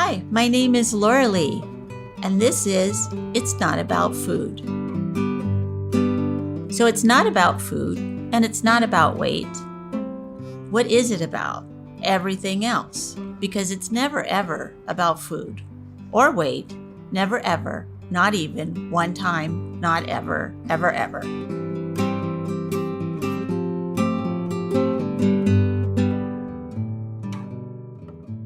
Hi, my name is Laurelee, and this is It's Not About Food. So it's not about food, and it's not about weight. What is it about? Everything else, because it's never ever about food or weight, never ever, not even one time, not ever, ever, ever.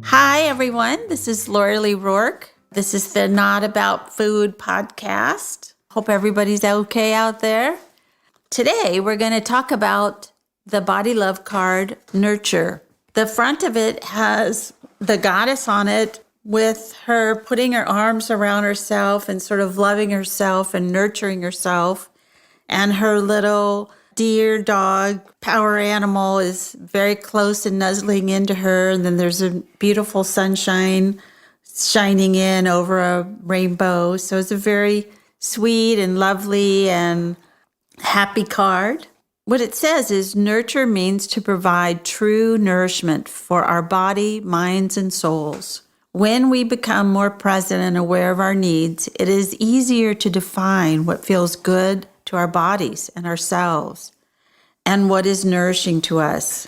Hi, everyone. This is Laurelee Roark. This is the Not About Food podcast. Hope everybody's okay out there. Today, we're going to talk about the Body Love card, Nurture. The front of it has the goddess on it with her putting her arms around herself and sort of loving herself and nurturing herself. And her little deer dog power animal is very close and nuzzling into her. And then there's a beautiful sunshine shining in over a rainbow. So it's a very sweet and lovely and happy card. What it says is nurture means to provide true nourishment for our body, minds, and souls. When we become more present and aware of our needs, it is easier to define what feels good to our bodies and ourselves and what is nourishing to us.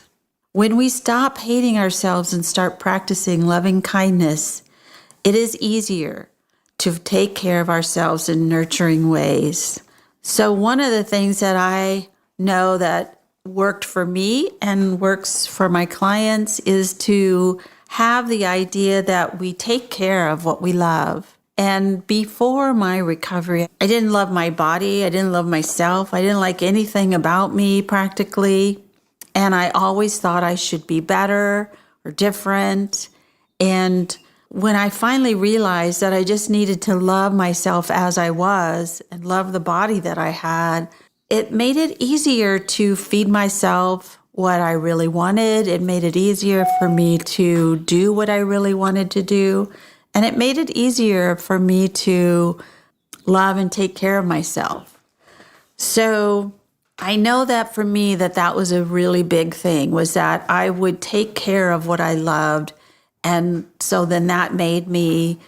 When we stop hating ourselves and start practicing loving kindness, it is easier to take care of ourselves in nurturing ways. So one of the things that I know that worked for me and works for my clients is to have the idea that we take care of what we love. And before my recovery, I didn't love my body. I didn't love myself. I didn't like anything about me practically. And I always thought I should be better or different. And when I finally realized that I just needed to love myself as I was and love the body that I had, it made it easier to feed myself what I really wanted. It made it easier for me to do what I really wanted to do. And it made it easier for me to love and take care of myself. So I know that for me, that was a really big thing, was that I would take care of what I loved. And so then that made me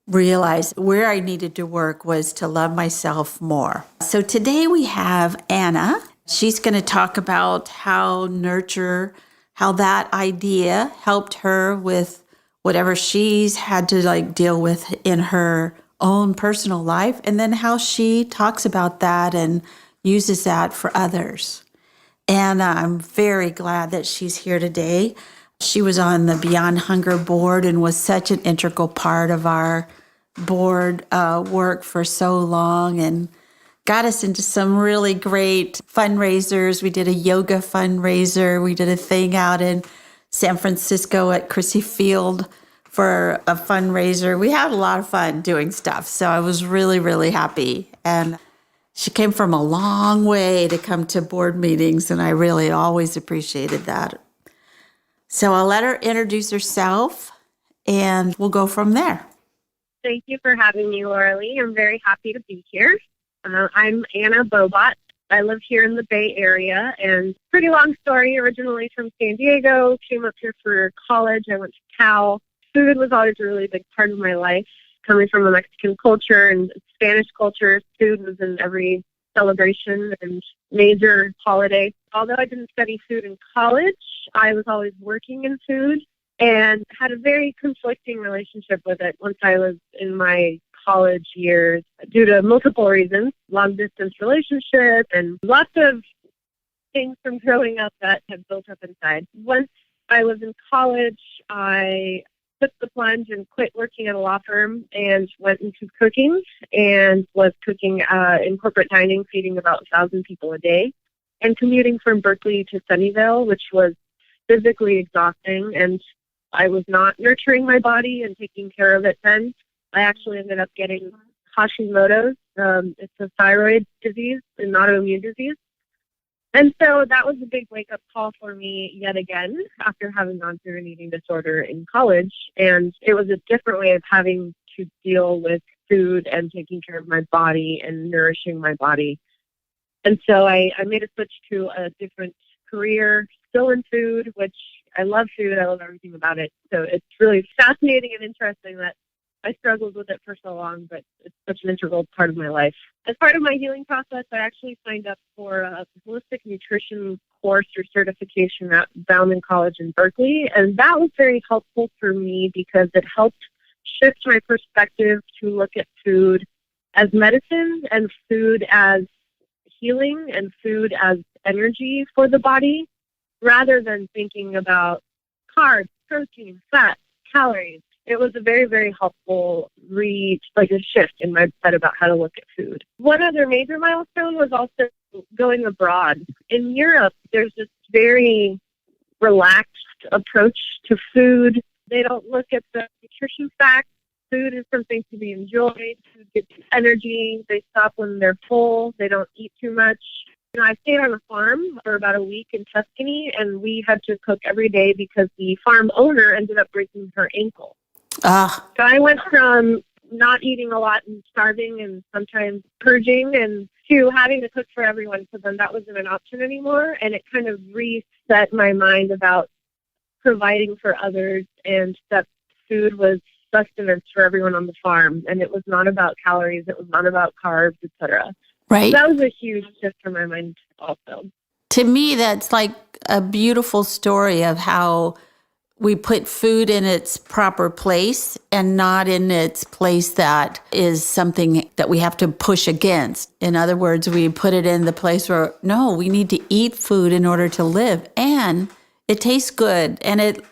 realize where I needed to work was to love myself more. So today we have Anna. She's going to talk about how nurture, how that idea helped her with whatever she's had to deal with in her own personal life, and then how she talks about that and uses that for others. And I'm very glad that she's here today. She was on the Beyond Hunger board and was such an integral part of our board work for so long and got us into some really great fundraisers. We did a yoga fundraiser. We did a thing out in San Francisco at Crissy Field for a fundraiser. We had a lot of fun doing stuff. So I was really, really happy. And she came from a long way to come to board meetings, and I really always appreciated that. So I'll let her introduce herself, and we'll go from there. Thank you for having me, Laurelee. I'm very happy to be here. I'm Anna Bohbot. I live here in the Bay Area, and pretty long story. Originally from San Diego, came up here for college. I went to Cal. Food was always a really big part of my life. Coming from a Mexican culture and Spanish culture, food was in every celebration and major holiday. Although I didn't study food in college, I was always working in food and had a very conflicting relationship with it once I was in my college years due to multiple reasons, long distance relationship and lots of things from growing up that have built up inside. Once I was in college, I took the plunge and quit working at a law firm and went into cooking and was cooking in corporate dining, feeding about 1,000 people a day and commuting from Berkeley to Sunnyvale, which was physically exhausting. And I was not nurturing my body and taking care of it then. I actually ended up getting Hashimoto's. It's a thyroid disease, an autoimmune disease. And so that was a big wake-up call for me yet again after having gone through an eating disorder in college. And it was a different way of having to deal with food and taking care of my body and nourishing my body. And so I made a switch to a different career, still in food, which I love food. I love everything about it. So it's really fascinating and interesting that I struggled with it for so long, but it's such an integral part of my life. As part of my healing process, I actually signed up for a holistic nutrition course or certification at Bauman College in Berkeley. And that was very helpful for me because it helped shift my perspective to look at food as medicine and food as healing and food as energy for the body, rather than thinking about carbs, protein, fat, calories. It was a very, very helpful a shift in my mindset about how to look at food. One other major milestone was also going abroad. In Europe, there's this very relaxed approach to food. They don't look at the nutrition facts. Food is something to be enjoyed. Food gives you energy. They stop when they're full. They don't eat too much. I stayed on a farm for about a week in Tuscany, and we had to cook every day because the farm owner ended up breaking her ankle. So I went from not eating a lot and starving and sometimes purging and to having to cook for everyone, because then that wasn't an option anymore. And it kind of reset my mind about providing for others and that food was sustenance for everyone on the farm. And it was not about calories. It was not about carbs, etc. Right. So that was a huge shift for my mind also. To me, that's like a beautiful story of how we put food in its proper place and not in its place that is something that we have to push against. In other words, we put it in the place where, no, we need to eat food in order to live. And it tastes good and it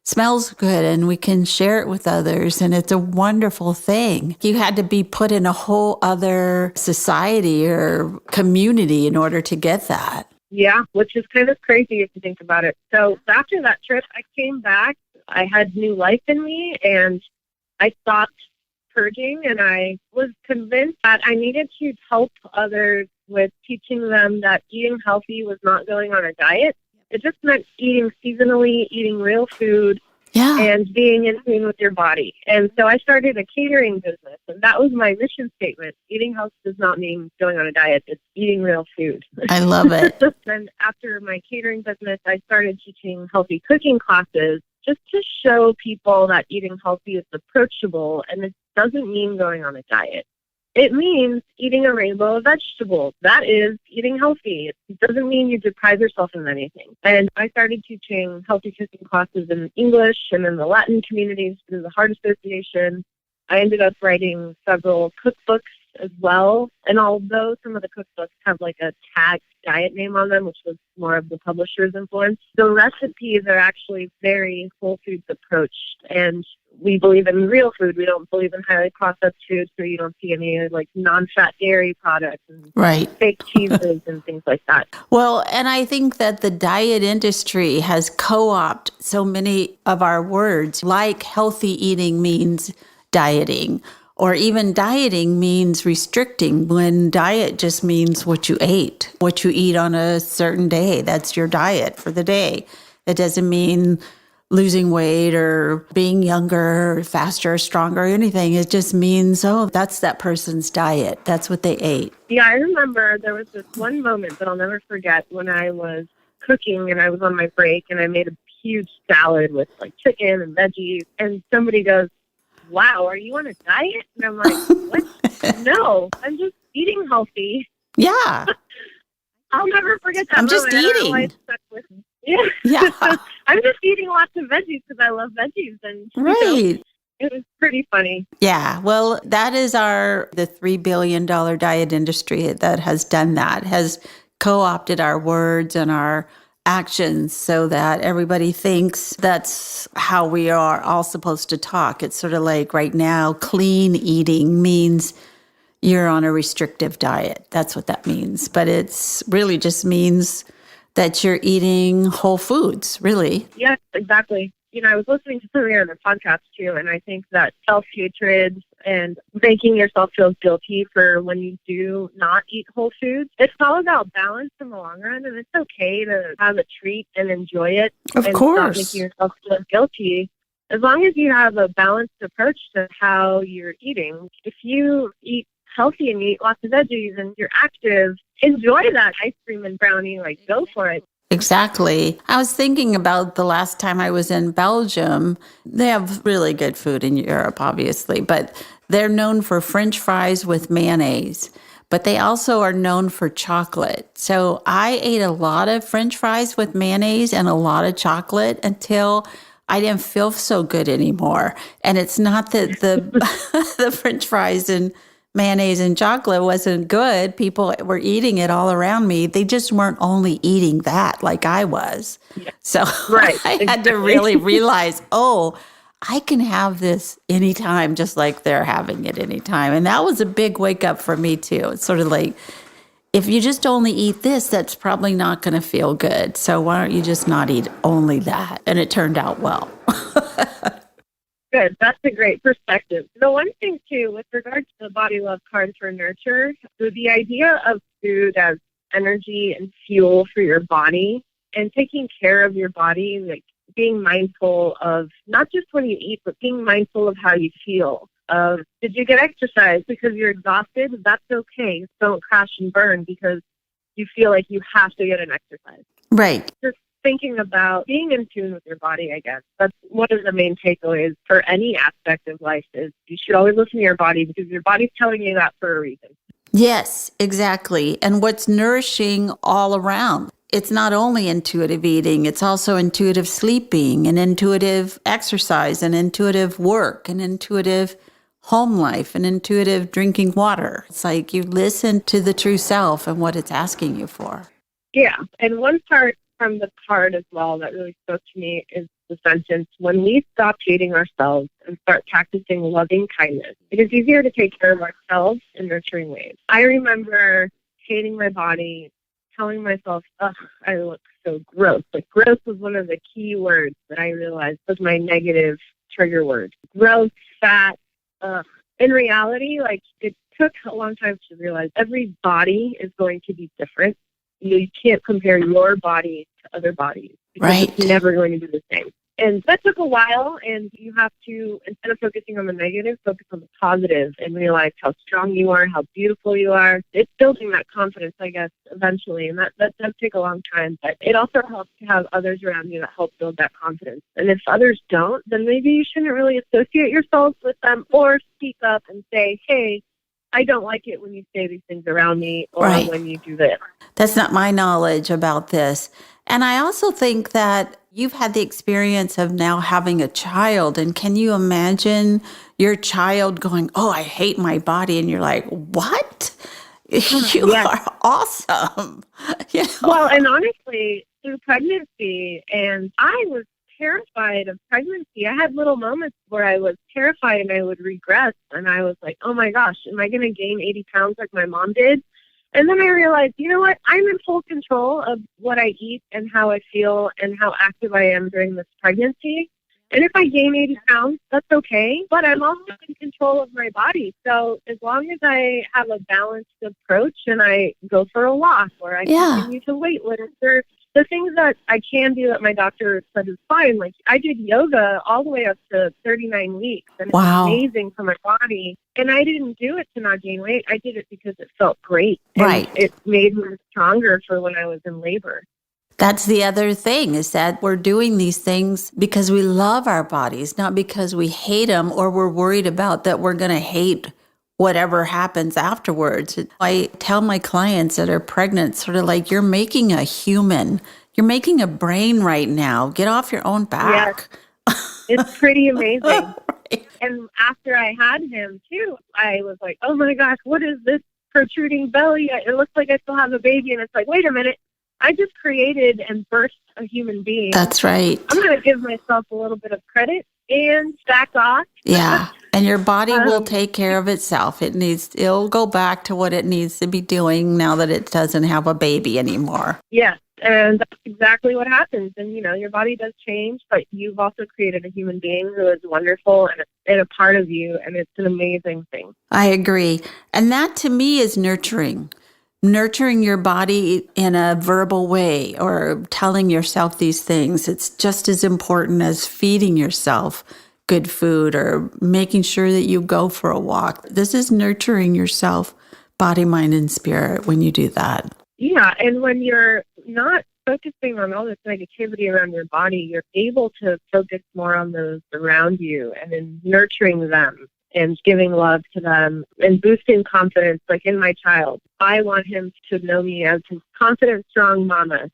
smells good and we can share it with others. And it's a wonderful thing. You had to be put in a whole other society or community in order to get that. Yeah, which is kind of crazy if you think about it. So after that trip, I came back. I had new life in me, and I stopped purging, and I was convinced that I needed to help others with teaching them that eating healthy was not going on a diet. It just meant eating seasonally, eating real food, and being in tune with your body. And so I started a catering business, and that was my mission statement. Eating healthy does not mean going on a diet. It's eating real food. I love it. And after my catering business, I started teaching healthy cooking classes just to show people that eating healthy is approachable, and it doesn't mean going on a diet. It means eating a rainbow of vegetables. That is eating healthy. It doesn't mean you deprive yourself of anything. And I started teaching healthy cooking classes in English and in the Latin communities through the Heart Association. I ended up writing several cookbooks as well. And although some of the cookbooks have like a tag diet name on them, which was more of the publisher's influence, the recipes are actually very whole foods approached. And we believe in real food. We don't believe in highly processed food, so you don't see any like non-fat dairy products and fake cheeses and things like that. Well, and I think that the diet industry has co-opted so many of our words, like healthy eating means dieting, or even dieting means restricting, when diet just means what you ate, what you eat on a certain day. That's your diet for the day. It doesn't mean losing weight or being younger or faster or stronger or anything. It just means, oh, that's that person's diet. That's what they ate. Yeah, I remember there was this one moment that I'll never forget when I was cooking and I was on my break and I made a huge salad with like chicken and veggies, and somebody goes, "Wow, are you on a diet?" And I'm like, "What? No, I'm just eating healthy." Yeah. I'll never forget that I'm moment. just eating. It stuck with me. Yeah. I'm just eating lots of veggies because I love veggies. And right. It was pretty funny. Yeah. Well, that is the $3 billion diet industry that has done that, has co-opted our words and our actions so that everybody thinks that's how we are all supposed to talk. It's sort of like right now, clean eating means you're on a restrictive diet. That's what that means. But it's really just means that you're eating whole foods, really. Yes, exactly. I was listening to something on the podcast too, and I think that self-hatred and making yourself feel guilty for when you do not eat whole foods, it's all about balance in the long run, and it's okay to have a treat and enjoy it. Of and course. Not making yourself feel guilty. As long as you have a balanced approach to how you're eating. If you eat healthy and you eat lots of veggies and you're active, enjoy that ice cream and brownie, like go for it. Exactly. I was thinking about the last time I was in Belgium. They have really good food in Europe, obviously, but they're known for French fries with mayonnaise. But they also are known for chocolate. So I ate a lot of French fries with mayonnaise and a lot of chocolate until I didn't feel so good anymore. And it's not that the the French fries and mayonnaise and chocolate wasn't good. People were eating it all around me. They just weren't only eating that like I was. Yeah. So Right. I had to Exactly. really realize, oh, I can have this anytime, just like they're having it anytime. And that was a big wake up for me too. It's sort of like, if you just only eat this, that's probably not going to feel good. So why don't you just not eat only that? And it turned out well. Good. That's a great perspective. The one thing, too, with regard to the body love card for nurture, so the idea of food as energy and fuel for your body and taking care of your body, like being mindful of not just what you eat, but being mindful of how you feel. Did you get exercise because you're exhausted? That's okay. Just don't crash and burn because you feel like you have to get an exercise. Right. Just thinking about being in tune with your body, I guess. That's one of the main takeaways for any aspect of life is you should always listen to your body because your body's telling you that for a reason. Yes, exactly. And what's nourishing all around. It's not only intuitive eating, it's also intuitive sleeping and intuitive exercise and intuitive work and intuitive home life and intuitive drinking water. It's like you listen to the true self and what it's asking you for. Yeah. And one part from the card as well that really spoke to me is the sentence, when we stop hating ourselves and start practicing loving kindness, it is easier to take care of ourselves in nurturing ways. I remember hating my body, telling myself, ugh, I look so gross. Like gross was one of the key words that I realized was my negative trigger word. Gross, fat, ugh. In reality, like it took a long time to realize every body is going to be different. You can't compare your body to other bodies because Right. it's never going to be the same. And that took a while, and you have to, instead of focusing on the negative, focus on the positive and realize how strong you are, how beautiful you are. It's building that confidence, I guess, eventually, and that does take a long time. But it also helps to have others around you that help build that confidence. And if others don't, then maybe you shouldn't really associate yourself with them or speak up and say, hey, I don't like it when you say these things around me or Right. when you do this. That's not my knowledge about this. And I also think that you've had the experience of now having a child. And can you imagine your child going, oh, I hate my body? And you're like, what? You Yes. are awesome. You know? Well, and honestly, through pregnancy, and I was terrified of pregnancy. I had little moments where I was terrified and I would regress. And I was like, oh my gosh, am I going to gain 80 pounds like my mom did? And then I realized, you know what? I'm in full control of what I eat and how I feel and how active I am during this pregnancy. And if I gain 80 pounds, that's okay. But I'm also in control of my body. So as long as I have a balanced approach and I go for a walk or I continue to weight lift or the things that I can do that my doctor said is fine. Like I did yoga all the way up to 39 weeks and it's amazing for my body. And I didn't do it to not gain weight. I did it because it felt great. Right. And it made me stronger for when I was in labor. That's the other thing is that we're doing these things because we love our bodies, not because we hate them or we're worried about that we're going to hate whatever happens afterwards. I tell my clients that are pregnant, sort of like, you're making a human, you're making a brain right now. Get off your own back. Yes. It's pretty amazing. Right. And after I had him too, I was like, oh my gosh, what is this protruding belly? It looks like I still have a baby. And it's like, wait a minute. I just created and birthed a human being. That's right. I'm going to give myself a little bit of credit and back off. Yeah. And your body will take care of itself. It'll go back to what it needs to be doing now that it doesn't have a baby anymore. Yes. And that's exactly what happens. And, you know, your body does change, but you've also created a human being who is wonderful and a part of you. And it's an amazing thing. I agree. And that to me is nurturing. Nurturing your body in a verbal way or telling yourself these things. It's just as important as feeding yourself good food or making sure that you go for a walk. This is nurturing yourself, body, mind, and spirit when you do that. Yeah. And when you're not focusing on all this negativity around your body, you're able to focus more on those around you and in nurturing them and giving love to them and boosting confidence. Like in my child, I want him to know me as his confident, strong mama.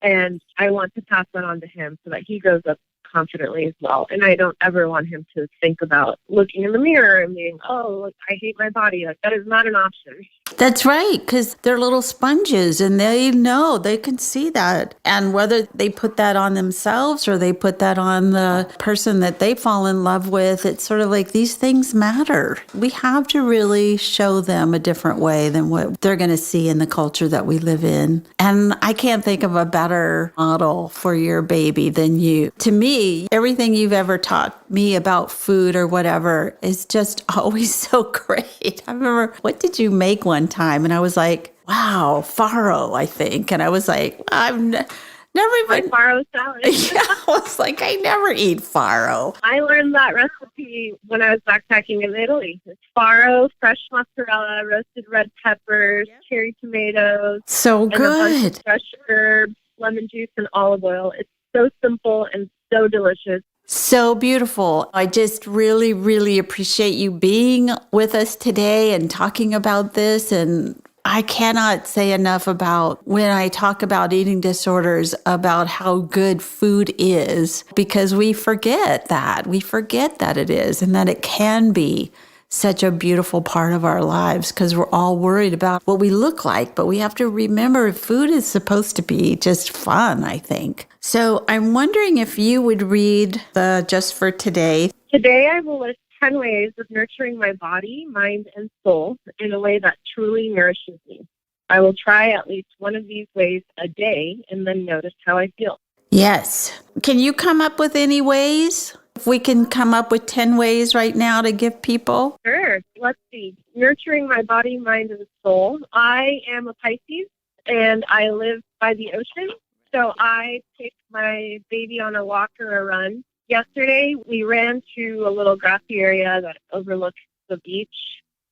And I want to pass that on to him so that he grows up confidently as well. And I don't ever want him to think about looking in the mirror and being, oh, look, I hate my body. Like, that is not an option. That's right, because they're little sponges and they know, they can see that. And whether they put that on themselves or they put that on the person that they fall in love with, it's sort of like these things matter. We have to really show them a different way than what they're going to see in the culture that we live in. And I can't think of a better model for your baby than you. To me, everything you've ever taught me about food or whatever is just always so great. I remember, what did you make one time? And I was like, wow, farro, I think. And I was like, I've never even... farro salad. Yeah, I was like, I never eat farro. I learned that recipe when I was backpacking in Italy. It's farro, fresh mozzarella, roasted red peppers, cherry tomatoes. So and a bunch good. of fresh herbs, lemon juice, and olive oil. It's so simple and so delicious. So beautiful. I just really, really appreciate you being with us today and talking about this. And I cannot say enough about when I talk about eating disorders, about how good food is, because we forget that. We forget that it is and that it can be such a beautiful part of our lives because we're all worried about what we look like. But we have to remember food is supposed to be just fun, I think. So I'm wondering if you would read the Just for Today. Today I will list 10 ways of nurturing my body, mind, and soul in a way that truly nourishes me. I will try at least one of these ways a day and then notice how I feel. Yes. Can you come up with any ways? If we can come up with 10 ways right now to give people? Sure. Let's see. Nurturing my body, mind, and soul. I am a Pisces, and I live by the ocean. So I take my baby on a walk or a run. Yesterday, we ran to a little grassy area that overlooks the beach.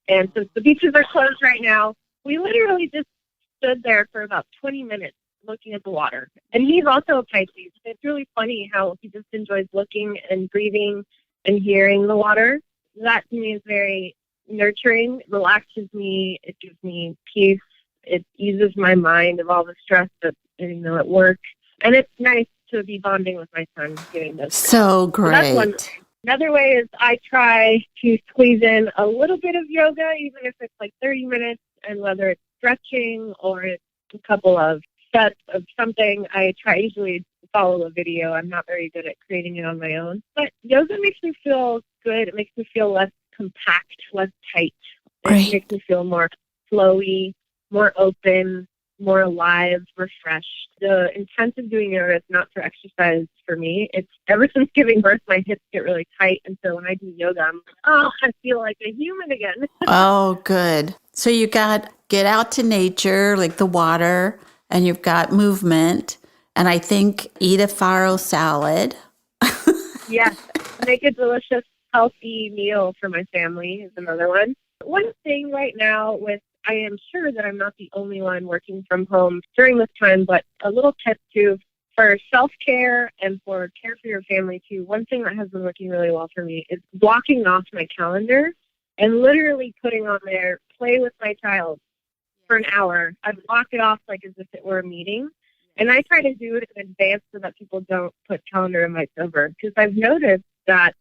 And since the beaches are closed right now, we literally just stood there for about 20 minutes looking at the water. And he's also a Pisces. It's really funny how he just enjoys looking and breathing and hearing the water. That to me is very nurturing. It relaxes me. It gives me peace. It eases my mind of all the stress that, at work. And it's nice to be bonding with my son, doing this. So great. So that's one. Another way is I try to squeeze in a little bit of yoga, even if it's like 30 minutes, and whether it's stretching or it's a couple of sets of something, I try usually follow a video. I'm not very good at creating it on my own. But yoga makes me feel good. It makes me feel less compact, less tight. It makes me feel more flowy, more open, more alive, refreshed. The intent of doing yoga is not for exercise for me. It's ever since giving birth, my hips get really tight. And so when I do yoga, I'm like, oh, I feel like a human again. Oh, good. So you got get out to nature, like the water, and you've got movement. And I think eat a farro salad. Yes. Make a delicious, healthy meal for my family is another one. One thing right now I am sure that I'm not the only one working from home during this time, but a little tip too for self-care and for care for your family too. One thing that has been working really well for me is blocking off my calendar and literally putting on there, play with my child for an hour. I block it off like as if it were a meeting. And I try to do it in advance so that people don't put calendar invites over. Because I've noticed that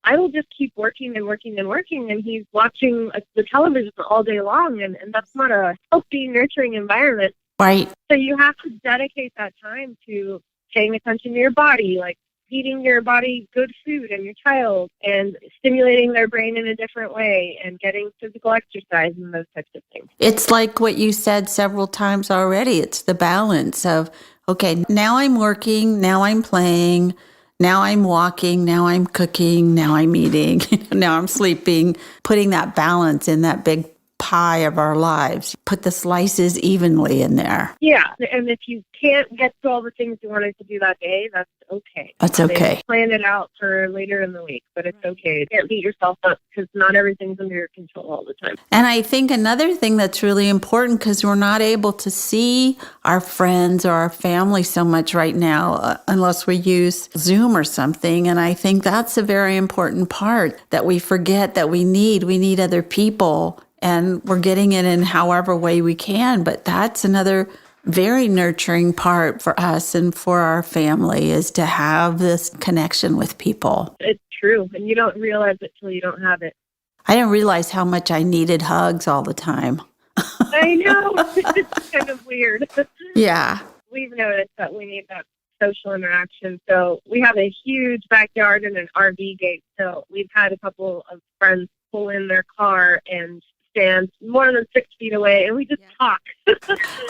I will just keep working and working and working, and he's watching the television all day long, and that's not a healthy, nurturing environment. Right. So you have to dedicate that time to paying attention to your body, like feeding your body good food and your child, and stimulating their brain in a different way, and getting physical exercise and those types of things. It's like what you said several times already. It's the balance of, okay, now I'm working, now I'm playing, now I'm walking, now I'm cooking, now I'm eating, now I'm sleeping, putting that balance in that big pie of our lives. Put the slices evenly in there. Yeah, and if you can't get to all the things you wanted to do that day, that's okay. That's okay. Plan it out for later in the week, but it's okay. You can't beat yourself up because not everything's under your control all the time. And I think another thing that's really important, because we're not able to see our friends or our family so much right now unless we use Zoom or something. And I think that's a very important part that we forget that we need. We need other people, and we're getting it in however way we can. But that's another very nurturing part for us and for our family, is to have this connection with people. It's true. And you don't realize it till you don't have it. I didn't realize how much I needed hugs all the time. I know. It's kind of weird. Yeah. We've noticed that we need that social interaction. So we have a huge backyard and an RV gate. So we've had a couple of friends pull in their car and stand more than 6 feet away, and we just talk.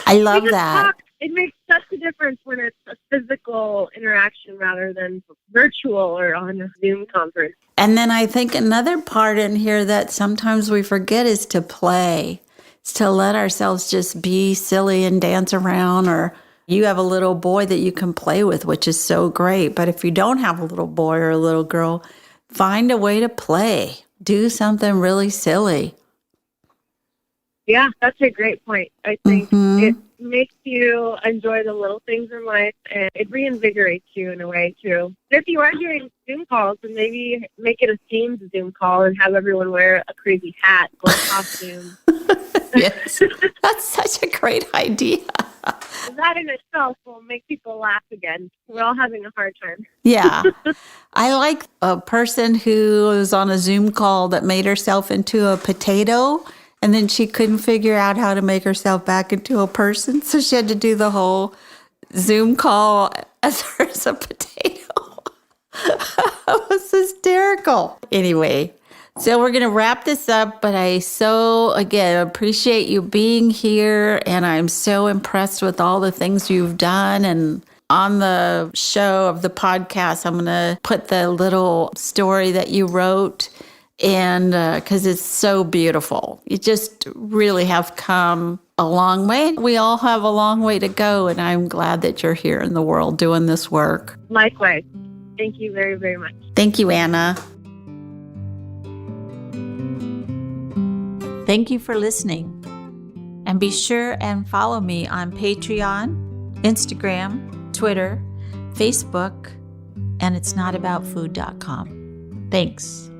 I love that. Talk. It makes such a difference when it's a physical interaction rather than virtual or on a Zoom conference. And then I think another part in here that sometimes we forget is to play. It's to let ourselves just be silly and dance around. Or you have a little boy that you can play with, which is so great. But if you don't have a little boy or a little girl, find a way to play. Do something really silly. Yeah, that's a great point. I think it makes you enjoy the little things in life, and it reinvigorates you in a way, too. If you are doing Zoom calls, then maybe make it a themed Zoom call and have everyone wear a crazy hat or costume. Yes, that's such a great idea. That in itself will make people laugh again. We're all having a hard time. Yeah. I like a person who was on a Zoom call that made herself into a potato, and then she couldn't figure out how to make herself back into a person. So she had to do the whole Zoom call as her as a potato. That was hysterical. Anyway, so we're going to wrap this up, but I again, appreciate you being here, and I'm so impressed with all the things you've done. And on the show of the podcast, I'm going to put the little story that you wrote, and because it's so beautiful. You just really have come a long way. We all have a long way to go, and I'm glad that you're here in the world doing this work. Likewise. Thank you very, very much. Thank you, Anna. Thank you for listening. And be sure and follow me on Patreon, Instagram, Twitter, Facebook, and itsnotaboutfood.com. Thanks.